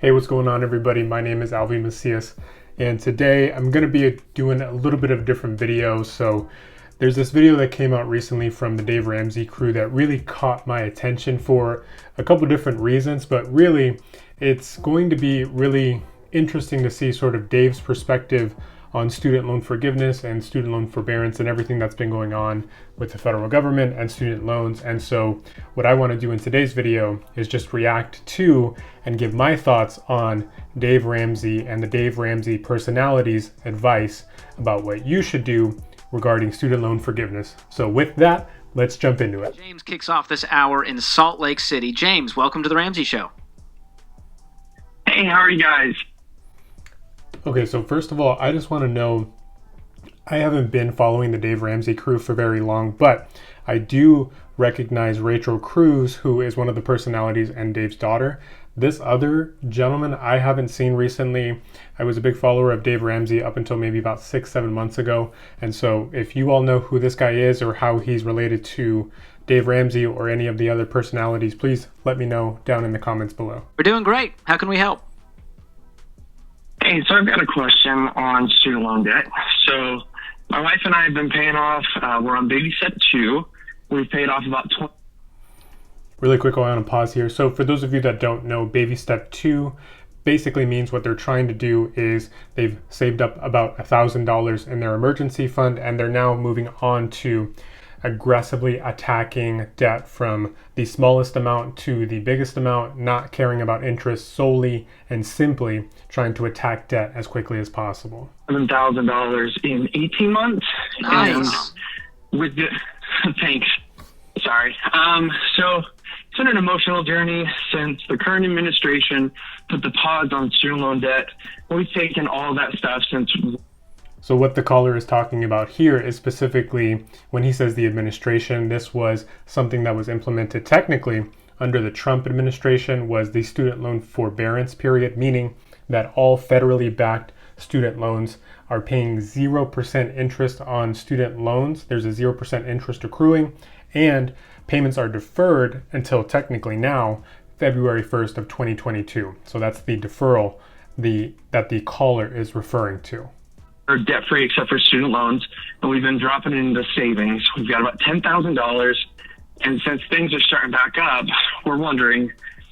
Hey, what's going on, everybody? My name is Alvy Macias, and today I'm going to be doing a little bit of a different video. So there's this video that came out recently from the Dave Ramsey crew that really caught my attention for a couple different reasons, but really it's going to be really interesting to see sort of Dave's perspective on student loan forgiveness and student loan forbearance and everything that's been going on with the federal government and student loans. And so what I want to do in today's video is just react to and give my thoughts on Dave Ramsey and the Dave Ramsey personality's advice about what you should do regarding student loan forgiveness. So with that, let's jump into it. James kicks off this hour in Salt Lake City. James, welcome to the Ramsey Show. Hey, how are you guys? Okay, so first of all, I just want to know, I haven't been following the Dave Ramsey crew for very long, but I do recognize Rachel Cruze, who is one of the personalities, and Dave's daughter. This other gentleman I haven't seen recently. I was a big follower of Dave Ramsey up until maybe about 6-7 months ago. And so if you all know who this guy is or how he's related to Dave Ramsey or any of the other personalities, please let me know down in the comments below. We're doing great. How can we help? Hey, so I've got a question on student loan debt. So my wife and I have been paying off, we're on baby step 2. We've paid off about 20. Really quick, I want to pause here. So for those of you that don't know, baby step 2 basically means what they're trying to do is they've saved up about $1,000 in their emergency fund, and they're now moving on to aggressively attacking debt from the smallest amount to the biggest amount, not caring about interest, solely and simply trying to attack debt as quickly as possible. $7,000 in 18 months. Nice. And with the, thanks. Sorry. So it's been an emotional journey since the current administration put the pause on student loan debt. We've taken all that stuff since. So what the caller is talking about here is specifically when he says the administration, this was something that was implemented technically under the Trump administration, was the student loan forbearance period, meaning that all federally backed student loans are paying 0% interest on student loans. There's a 0% interest accruing, and payments are deferred until technically now, February 1st of 2022. So that's the deferral that the caller is referring to. We're debt-free except for student loans, and we've been dropping it into savings. We've got about $10,000, and since things are starting back up, we're wondering,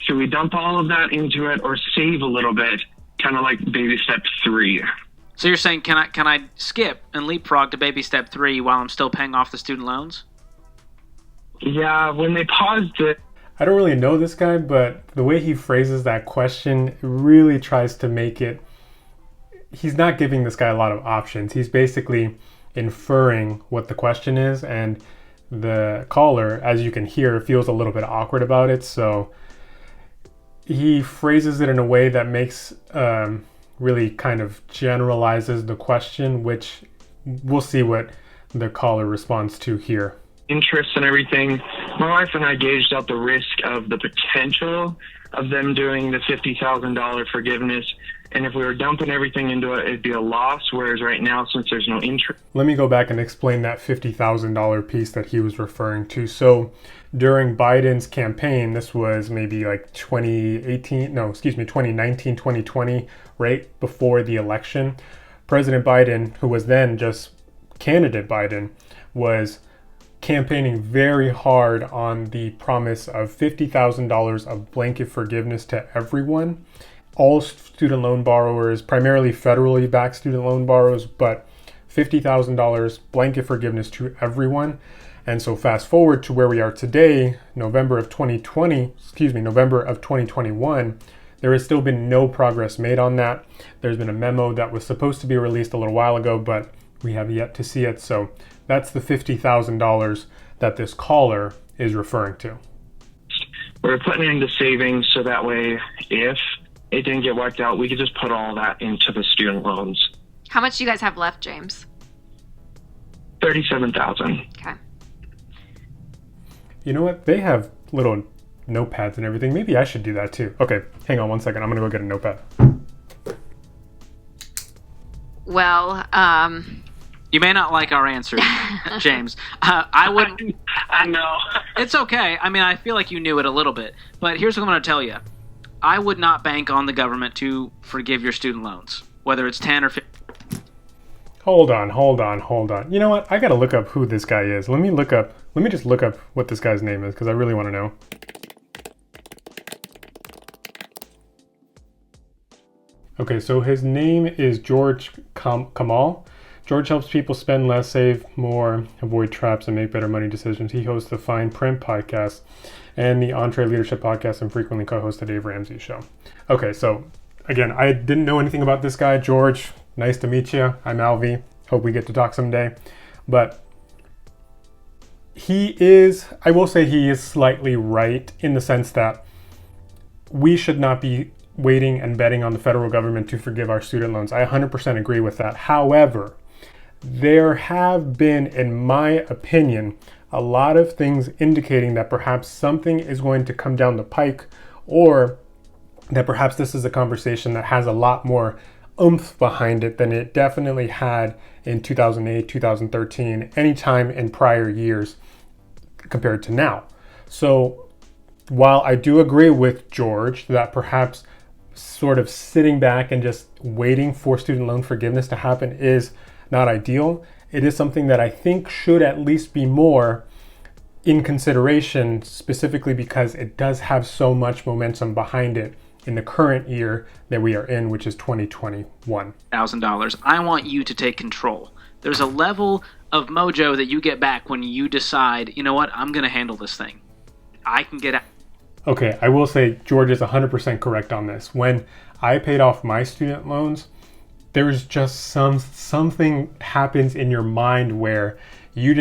should we dump all of that into it or save a little bit, kind of like baby step 3? So you're saying, can I skip and leapfrog to baby step 3 while I'm still paying off the student loans? Yeah, when they paused it. I don't really know this guy, but the way he phrases that question really tries to make it, he's not giving this guy a lot of options. He's basically inferring what the question is, and the caller, as you can hear, feels a little bit awkward about it. So he phrases it in a way that makes really kind of generalizes the question, which we'll see what the caller responds to here. Interest and everything. My wife and I gauged out the risk of the potential of them doing the $50,000 forgiveness. And if we were dumping everything into it, it'd be a loss. Whereas right now, since there's no interest. Let me go back and explain that $50,000 piece that he was referring to. So during Biden's campaign, this was maybe like 2019, 2020, right before the election, President Biden, who was then just candidate Biden, was campaigning very hard on the promise of $50,000 of blanket forgiveness to everyone. All student loan borrowers, primarily federally backed student loan borrowers, but $50,000 blanket forgiveness to everyone. And so fast forward to where we are today, November of 2021, there has still been no progress made on that. There's been a memo that was supposed to be released a little while ago, but we have yet to see it. So that's the $50,000 that this caller is referring to. We're putting it into savings so that way, if it didn't get wiped out, we could just put all that into the student loans. How much do you guys have left, James? $37,000. Okay. You know what? They have little notepads and everything. Maybe I should do that too. Okay, hang on one second. I'm gonna go get a notepad. Well, You may not like our answer, James. I would. I know. It's okay. I mean, I feel like you knew it a little bit, but here's what I'm going to tell you. I would not bank on the government to forgive your student loans, whether it's 10 or 15. Hold on. You know what? I gotta look up who this guy is. Let me just look up what this guy's name is, because I really want to know. Okay, so his name is George Kamel. George helps people spend less, save more, avoid traps, and make better money decisions. He hosts the Fine Print podcast and the Entree Leadership podcast, and frequently co-hosts the Dave Ramsey Show. Okay, so again, I didn't know anything about this guy. George, nice to meet you. I'm Alvy. Hope we get to talk someday. But I will say he is slightly right in the sense that we should not be waiting and betting on the federal government to forgive our student loans. I 100% agree with that. However, there have been, in my opinion, a lot of things indicating that perhaps something is going to come down the pike, or that perhaps this is a conversation that has a lot more oomph behind it than it definitely had in 2008, 2013, any time in prior years compared to now. So while I do agree with George that perhaps sort of sitting back and just waiting for student loan forgiveness to happen is not ideal, it is something that I think should at least be more in consideration, specifically because it does have so much momentum behind it in the current year that we are in, which is 2021. $1,000. I want you to take control. There's a level of mojo that you get back when you decide, you know what, I'm going to handle this thing. I can get out. Okay, I will say George is 100% correct on this. When I paid off my student loans, there's just something happens in your mind where you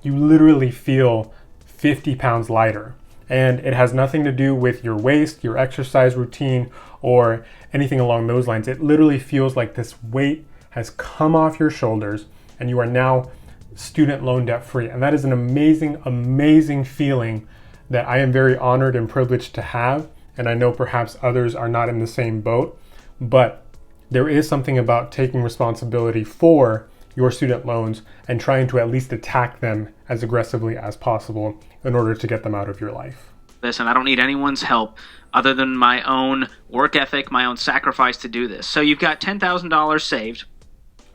literally feel 50 pounds lighter. And it has nothing to do with your waist, your exercise routine, or anything along those lines. It literally feels like this weight has come off your shoulders and you are now student loan debt free. And that is an amazing, amazing feeling that I am very honored and privileged to have. And I know perhaps others are not in the same boat, but there is something about taking responsibility for your student loans and trying to at least attack them as aggressively as possible in order to get them out of your life. Listen, I don't need anyone's help other than my own work ethic, my own sacrifice to do this. So you've got $10,000 saved.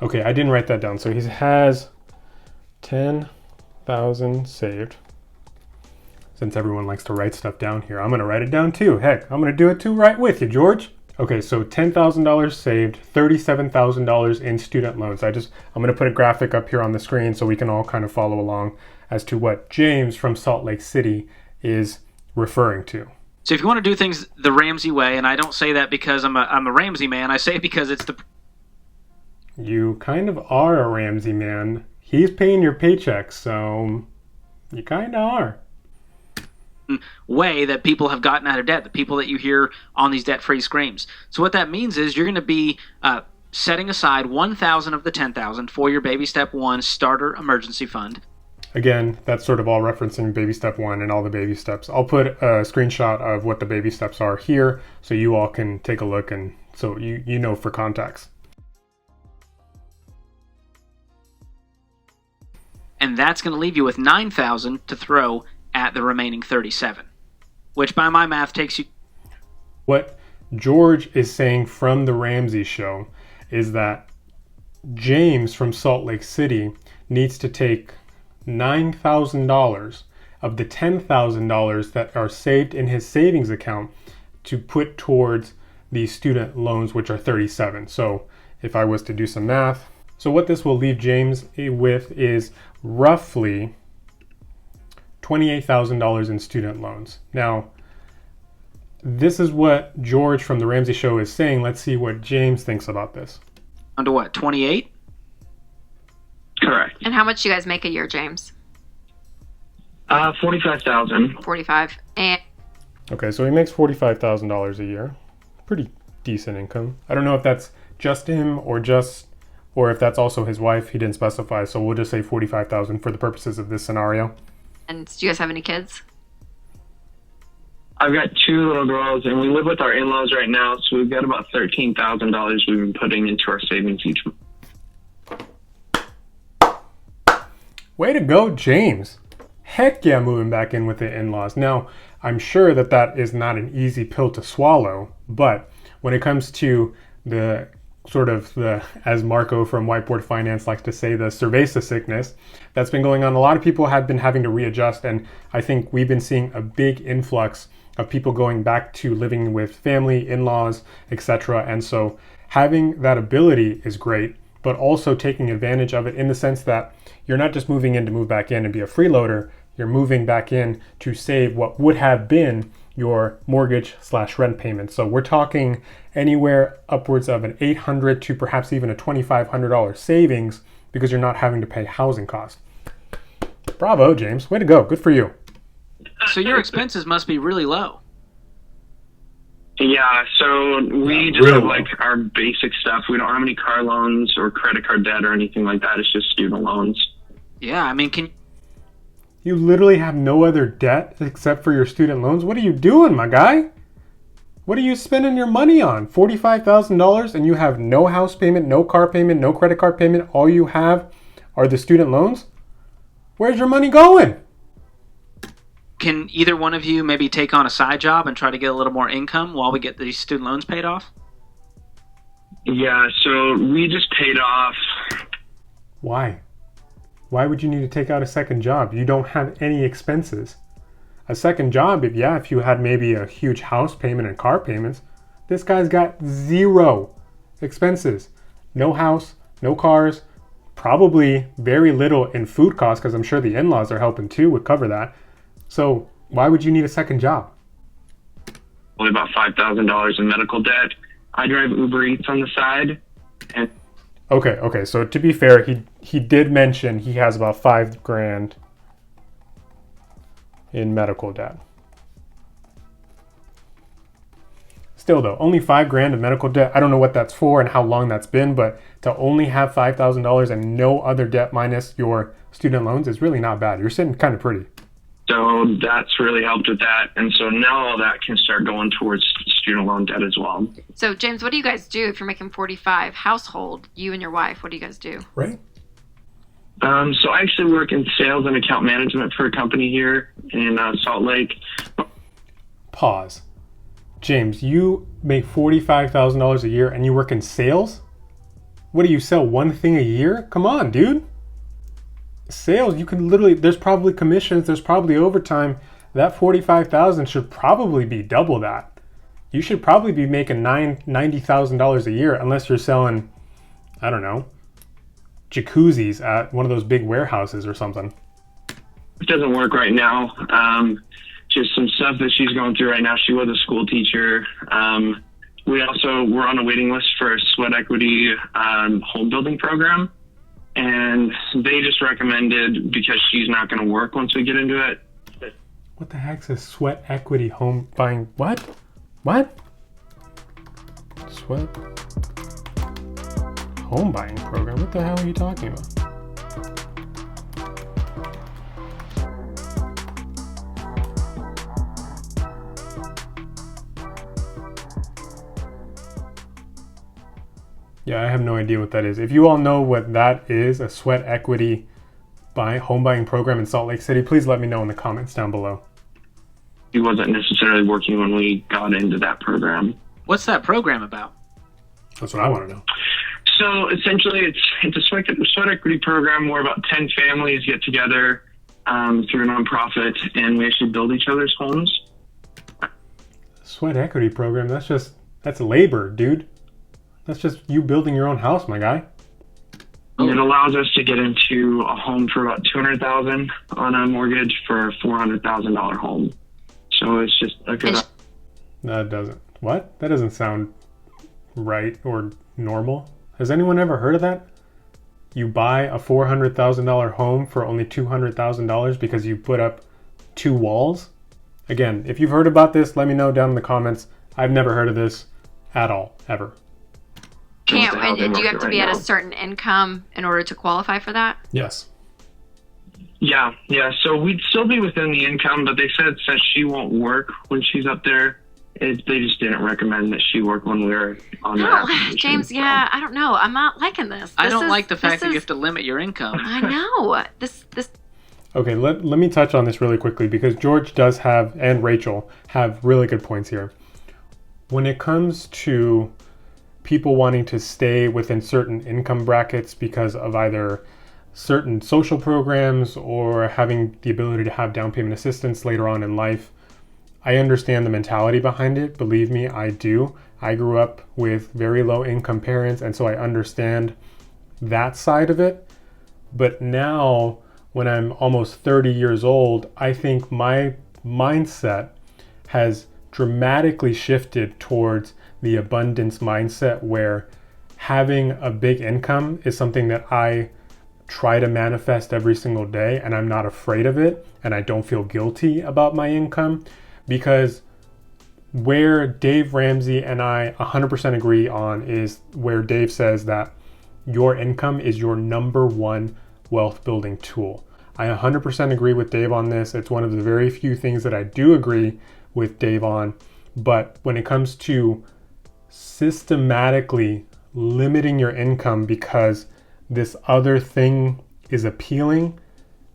Okay, I didn't write that down. So he has 10,000 saved. Since everyone likes to write stuff down here, I'm going to write it down too. Heck, I'm going to do it too right with you, George. Okay, so $10,000 saved, $37,000 in student loans. I'm going to put a graphic up here on the screen so we can all kind of follow along as to what James from Salt Lake City is referring to. So if you want to do things the Ramsey way, and I don't say that because I'm a Ramsey man, I say it because it's the... You kind of are a Ramsey man. He's paying your paychecks, so you kind of are. Way that people have gotten out of debt, the people that you hear on these debt-free screams. So what that means is you're going to be setting aside $1,000 of the $10,000 for your Baby Step 1 Starter Emergency Fund. Again, that's sort of all referencing Baby Step 1 and all the baby steps. I'll put a screenshot of what the baby steps are here so you all can take a look and so you know for context. And that's going to leave you with $9,000 to throw at the remaining 37, which by my math takes you... What George is saying from the Ramsey Show is that James from Salt Lake City needs to take $9,000 of the $10,000 that are saved in his savings account to put towards the student loans, which are 37. So if I was to do some math, so what this will leave James with is roughly $28,000 in student loans. Now, this is what George from the Ramsey Show is saying. Let's see what James thinks about this. Under what, 28? Correct. And how much do you guys make a year, James? 45,000. 45. And Okay, so he makes $45,000 a year. Pretty decent income. I don't know if that's just him or if that's also his wife. He didn't specify, so we'll just say $45,000 for the purposes of this scenario. do you guys have any kids? I've got two little girls, and we live with our in-laws right now, so we've got about $13,000 we've been putting into our savings each month. Way to go, James. Heck yeah, moving back in with the in-laws. Now, I'm sure that that is not an easy pill to swallow, but when it comes to the sort of the, as Marco from Whiteboard Finance likes to say, the cerveza sickness that's been going on, a lot of people have been having to readjust, and I think we've been seeing a big influx of people going back to living with family, in-laws, etc. And so having that ability is great, but also taking advantage of it in the sense that you're not just moving in to move back in and be a freeloader, you're moving back in to save what would have been your mortgage/rent payment. So we're talking anywhere upwards of an $800 to perhaps even a $2,500 savings because you're not having to pay housing costs. Bravo, James. Way to go. Good for you. So your expenses must be really low. Yeah, so we just have like our basic stuff. We don't have any car loans or credit card debt or anything like that. It's just student loans. Yeah, I mean, You literally have no other debt except for your student loans? What are you doing, my guy? What are you spending your money on? $45,000 and you have no house payment, no car payment, no credit card payment. All you have are the student loans? Where's your money going? can either one of you maybe take on a side job and try to get a little more income while we get these student loans paid off? Yeah, so we just paid off. Why? Why would you need to take out a second job? You don't have any expenses. A second job, if you had maybe a huge house payment and car payments, this guy's got zero expenses. No house, no cars, probably very little in food costs because I'm sure the in-laws are helping too, would cover that. So why would you need a second job? Only about $5,000 in medical debt. I drive Uber Eats on the side. And Okay. So to be fair, he did mention he has about $5,000 in medical debt. Still though, only $5,000 of medical debt. I don't know what that's for and how long that's been, but to only have $5,000 and no other debt minus your student loans is really not bad. You're sitting kind of pretty. so that's really helped with that. And so now all that can start going towards student loan debt as well. So, James, what do you guys do if you're making 45 household, you and your wife? What do you guys do? Right. So I actually work in sales and account management for a company here in Salt Lake. Pause. James, you make $45,000 a year and you work in sales? What do you sell, one thing a year? Come on, dude. Sales, you can literally, there's probably commissions, there's probably overtime. That $45,000 should probably be double that. You should probably be making $90,000 a year unless you're selling, I don't know, jacuzzis at one of those big warehouses or something. It doesn't work right now. Just some stuff that she's going through right now. She was a school teacher. We also were on a waiting list for a sweat equity home building program. And they just recommended, because she's not going to work once we get into it. What the heck's a sweat equity home buying? What? Sweat home buying program? What the hell are you talking about? Yeah, I have no idea what that is. If you all know what that is, a sweat equity home buying program in Salt Lake City, please let me know in the comments down below. She wasn't necessarily working when we got into that program. What's that program about? That's what I want to know. So essentially, it's a sweat equity program where about 10 families get together through a nonprofit, and we actually build each other's homes. Sweat equity program? That's labor, dude. That's just you building your own house, my guy. It allows us to get into a home for about $200,000 on a mortgage for a $400,000 home. So it's just a good. That doesn't sound right or normal. Has anyone ever heard of that? You buy a $400,000 home for only $200,000 because you put up 2 walls? Again, if you've heard about this, let me know down in the comments. I've never heard of this at all, ever. Do you have to be at a certain income in order to qualify for that? Yes. Yeah. So we'd still be within the income, but they said since she won't work when she's up there, they just didn't recommend that she work when we were on the application. James, so. yeah, I don't know. I'm not liking this. I don't like the fact that you have to limit your income. I know. This Okay, let me touch on this really quickly because George does have, and Rachel have really good points here. When it comes to people wanting to stay within certain income brackets because of either certain social programs or having the ability to have down payment assistance later on in life, I understand the mentality behind it. Believe me, I do. I grew up with very low income parents, and so I understand that side of it. But now, when I'm almost 30 years old, I think my mindset has dramatically shifted towards the abundance mindset where having a big income is something that I try to manifest every single day, and I'm not afraid of it, and I don't feel guilty about my income, because where Dave Ramsey and I 100% agree on is where Dave says that your income is your number one wealth building tool. I 100% agree with Dave on this. It's one of the very few things that I do agree with Dave on. But when it comes to systematically limiting your income because this other thing is appealing,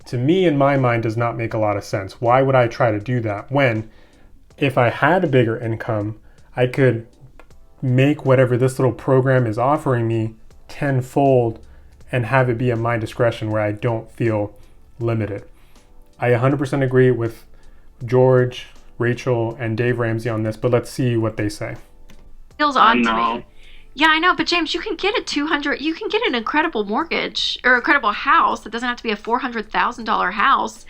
to me, in my mind, does not make a lot of sense. Why would I try to do that when, if I had a bigger income, I could make whatever this little program is offering me tenfold and have it be at my discretion where I don't feel limited? I 100% agree with George, Rachel, and Dave Ramsey on this, but let's see what they say. Feels odd to me. Yeah, I know, but James, you can get you can get an incredible mortgage or incredible house. It doesn't have to be a $400,000 house.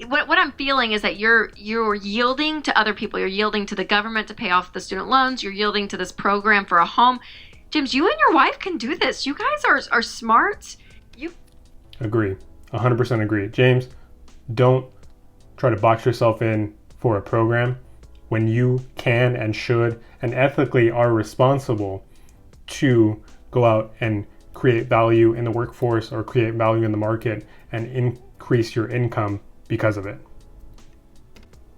What I'm feeling is that you're yielding to other people. You're yielding to the government to pay off the student loans. You're yielding to this program for a home. James, you and your wife can do this. You guys are smart. You agree. 100% agree. James, don't try to box yourself in for a program when you can and should and ethically are responsible to go out and create value in the workforce or create value in the market and increase your income because of it.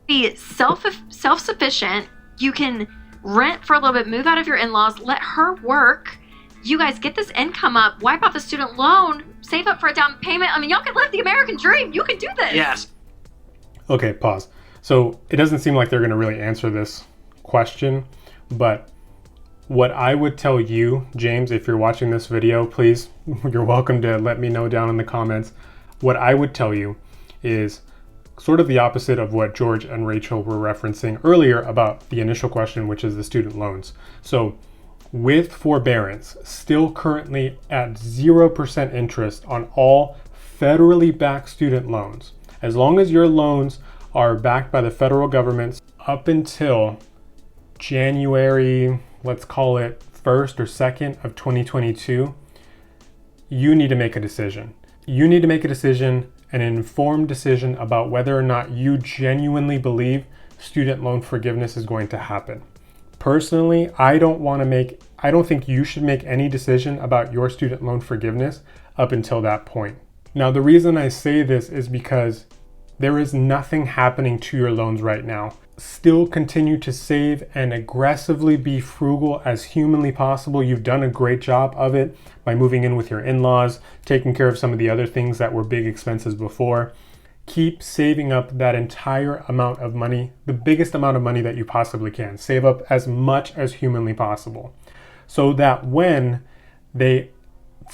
Be self-sufficient. You can rent for a little bit, move out of your in-laws, let her work. You guys get this income up, wipe out the student loan, save up for a down payment. I mean, y'all can live the American dream. You can do this. Yes. Okay, pause. So it doesn't seem like they're going to really answer this question, but what I would tell you, James, if you're watching this video, please, you're welcome to let me know down in the comments. What I would tell you is sort of the opposite of what George and Rachel were referencing earlier about the initial question, which is the student loans. So with forbearance, still currently at 0% interest on all federally backed student loans, as long as your loans are backed by the federal government up until January, let's call it 1st or 2nd of 2022, you need to make a decision. You need to make a decision, an informed decision about whether or not you genuinely believe student loan forgiveness is going to happen. Personally, I don't think you should make any decision about your student loan forgiveness up until that point. Now, the reason I say this is because there is nothing happening to your loans right now. Still continue to save and aggressively be frugal as humanly possible. You've done a great job of it by moving in with your in-laws, taking care of some of the other things that were big expenses before. Keep saving up that entire amount of money, the biggest amount of money that you possibly can. Save up as much as humanly possible, so that when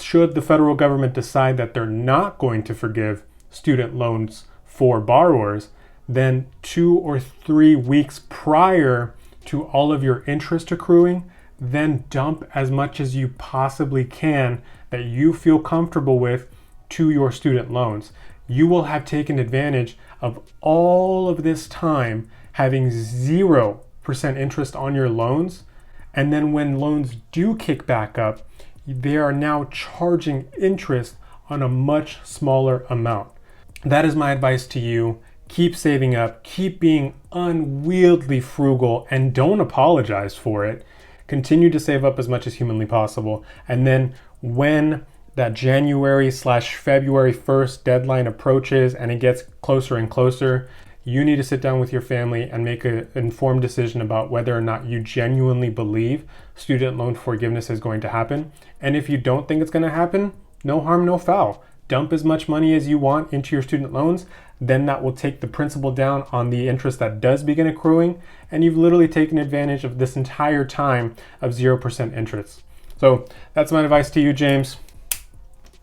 should the federal government decide that they're not going to forgive student loans for borrowers, then 2 or 3 weeks prior to all of your interest accruing, then dump as much as you possibly can that you feel comfortable with to your student loans. You will have taken advantage of all of this time having 0% interest on your loans. And then when loans do kick back up, they are now charging interest on a much smaller amount. That is my advice to you. Keep saving up, keep being unwieldy frugal, and don't apologize for it. Continue to save up as much as humanly possible. And then when that January/February 1st deadline approaches and it gets closer and closer, you need to sit down with your family and make an informed decision about whether or not you genuinely believe student loan forgiveness is going to happen. And if you don't think it's going to happen, no harm, no foul. dump as much money as you want into your student loans, then that will take the principal down on the interest that does begin accruing, and you've literally taken advantage of this entire time of 0% interest. So that's my advice to you, James.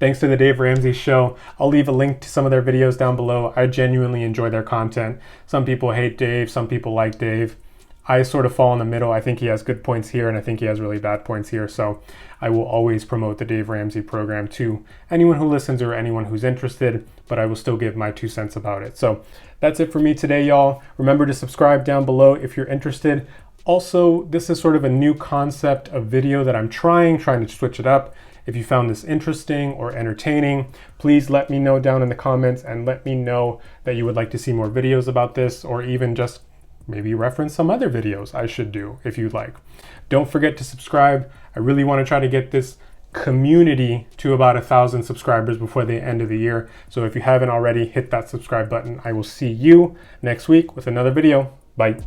Thanks to the Dave Ramsey Show. I'll leave a link to some of their videos down below. I genuinely enjoy their content. Some people hate Dave, some people like Dave. I sort of fall in the middle. I think he has good points here, and I think he has really bad points here. So I will always promote the Dave Ramsey program to anyone who listens or anyone who's interested, but I will still give my 2 cents about it. So that's it for me today, y'all. Remember to subscribe down below if you're interested. Also, this is sort of a new concept of video that I'm trying to switch it up. If you found this interesting or entertaining, please let me know down in the comments and let me know that you would like to see more videos about this, or even just maybe reference some other videos I should do if you'd like. Don't forget to subscribe. I really want to try to get this community to about 1,000 subscribers before the end of the year. So if you haven't already, hit that subscribe button. I will see you next week with another video. Bye.